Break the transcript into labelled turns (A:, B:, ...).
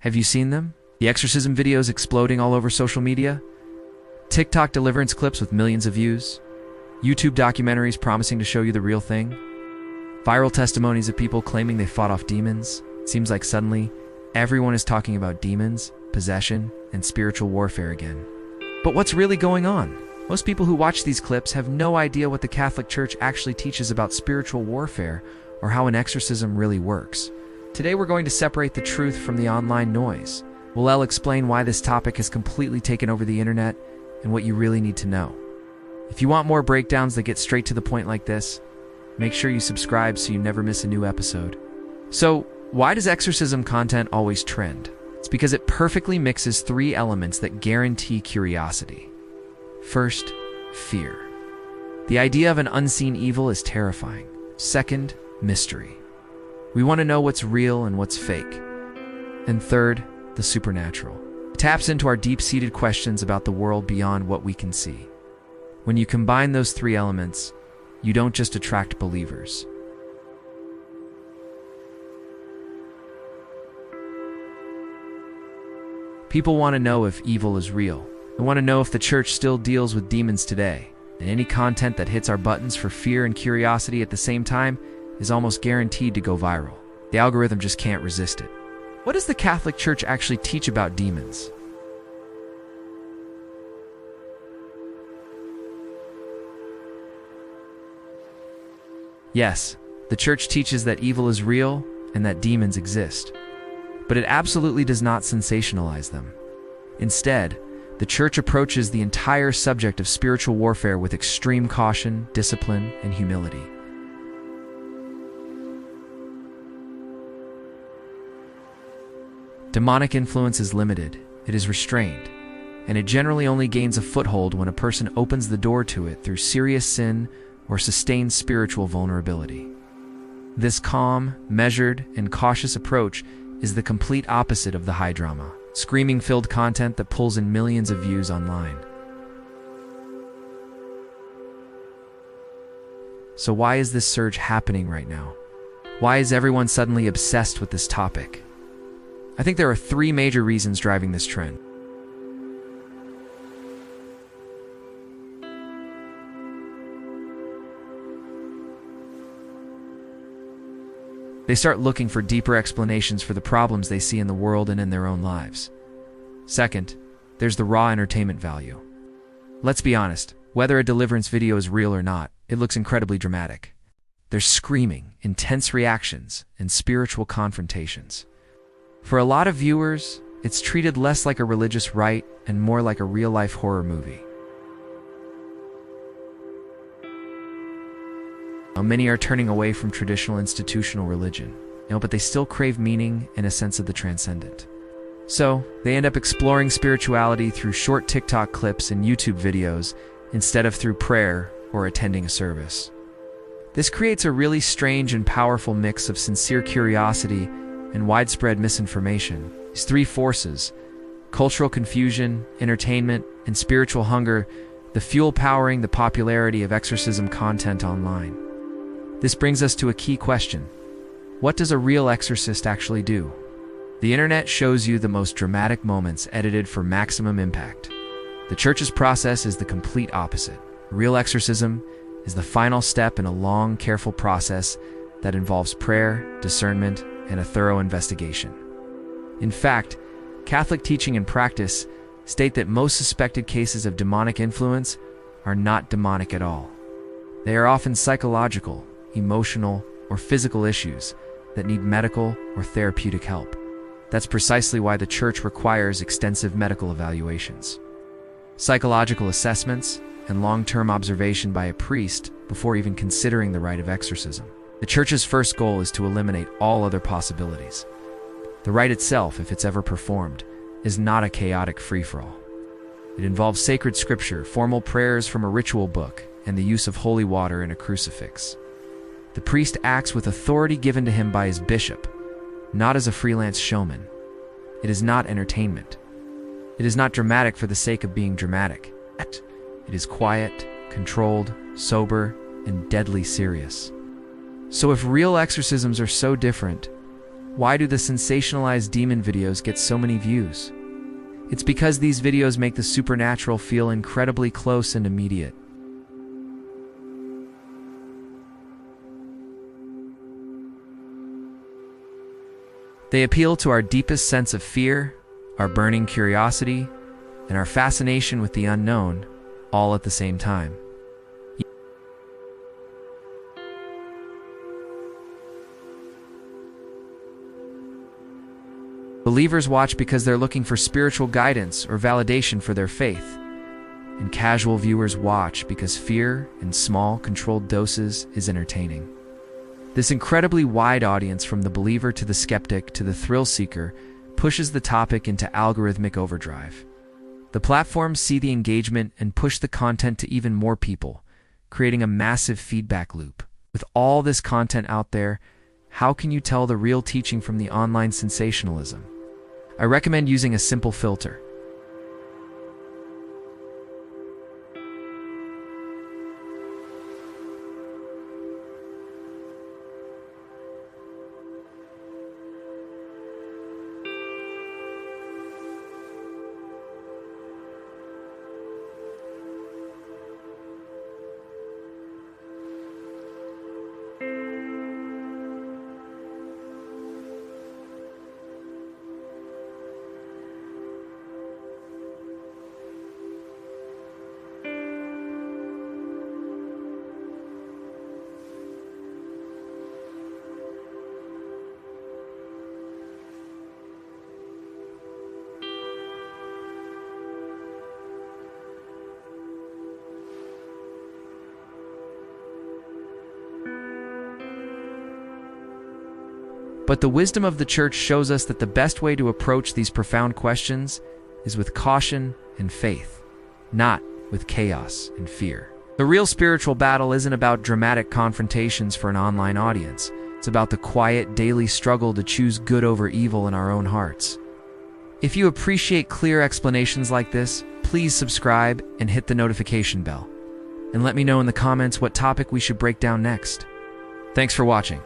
A: Have you seen them? The exorcism videos exploding all over social media? TikTok deliverance clips with millions of views? YouTube documentaries promising to show you the real thing? Viral testimonies of people claiming they fought off demons? It seems like suddenly, everyone is talking about demons, possession, and spiritual warfare again. But what's really going on? Most people who watch these clips have no idea what the Catholic Church actually teaches about spiritual warfare or how an exorcism really works. Today we're going to separate the truth from the online noise. We'll explain why this topic has completely taken over the internet and what you really need to know. If you want more breakdowns that get straight to the point like this, make sure you subscribe so you never miss a new episode. So, why does exorcism content always trend? It's because it perfectly mixes three elements that guarantee curiosity. First, fear. The idea of an unseen evil is terrifying. Second, mystery. We want to know what's real and what's fake. And third, the supernatural. It taps into our deep-seated questions about the world beyond what we can see. When you combine those three elements, you don't just attract believers. People want to know if evil is real. They want to know if the church still deals with demons today. And any content that hits our buttons for fear and curiosity at the same time is almost guaranteed to go viral. The algorithm just can't resist it. What does the Catholic Church actually teach about demons? Yes, the Church teaches that evil is real and that demons exist. But it absolutely does not sensationalize them. Instead, the Church approaches the entire subject of spiritual warfare with extreme caution, discipline, and humility. Demonic influence is limited, it is restrained, and it generally only gains a foothold when a person opens the door to it through serious sin or sustained spiritual vulnerability. This calm, measured, and cautious approach is the complete opposite of the high drama, screaming-filled content that pulls in millions of views online. So why is this surge happening right now? Why is everyone suddenly obsessed with this topic? I think there are three major reasons driving this trend. They start looking for deeper explanations for the problems they see in the world and in their own lives. Second, there's the raw entertainment value. Let's be honest, whether a deliverance video is real or not, it looks incredibly dramatic. There's screaming, intense reactions, and spiritual confrontations. For a lot of viewers, it's treated less like a religious rite and more like a real-life horror movie. Now, many are turning away from traditional institutional religion, but they still crave meaning and a sense of the transcendent. So, they end up exploring spirituality through short TikTok clips and YouTube videos instead of through prayer or attending a service. This creates a really strange and powerful mix of sincere curiosity and widespread misinformation. These three forces, cultural confusion, entertainment, and spiritual hunger, the fuel powering the popularity of exorcism content online. This brings us to a key question. What does a real exorcist actually do? The internet shows you the most dramatic moments edited for maximum impact. The Church's process is the complete opposite. Real exorcism is the final step in a long, careful process that involves prayer, discernment, and a thorough investigation. In fact, Catholic teaching and practice state that most suspected cases of demonic influence are not demonic at all. They are often psychological, emotional, or physical issues that need medical or therapeutic help. That's precisely why the Church requires extensive medical evaluations, psychological assessments, and long-term observation by a priest before even considering the rite of exorcism. The Church's first goal is to eliminate all other possibilities. The rite itself, if it's ever performed, is not a chaotic free-for-all. It involves sacred scripture, formal prayers from a ritual book, and the use of holy water and a crucifix. The priest acts with authority given to him by his bishop, not as a freelance showman. It is not entertainment. It is not dramatic for the sake of being dramatic. It is quiet, controlled, sober, and deadly serious. So if real exorcisms are so different, Why do the sensationalized demon videos get so many views? It's because these videos make the supernatural feel incredibly close and immediate. They appeal to our deepest sense of fear, our burning curiosity, and our fascination with the unknown, all at the same time. Believers watch because they're looking for spiritual guidance or validation for their faith. And casual viewers watch because fear, in small, controlled doses, is entertaining. This incredibly wide audience, from the believer to the skeptic to the thrill seeker, pushes the topic into algorithmic overdrive. The platforms see the engagement and push the content to even more people, creating a massive feedback loop. With all this content out there, how can you tell the real teaching from the online sensationalism? I recommend using a simple filter. But the wisdom of the Church shows us that the best way to approach these profound questions is with caution and faith, not with chaos and fear. The real spiritual battle isn't about dramatic confrontations for an online audience. It's about the quiet, daily struggle to choose good over evil in our own hearts. If you appreciate clear explanations like this, please subscribe and hit the notification bell. And let me know in the comments what topic we should break down next. Thanks for watching.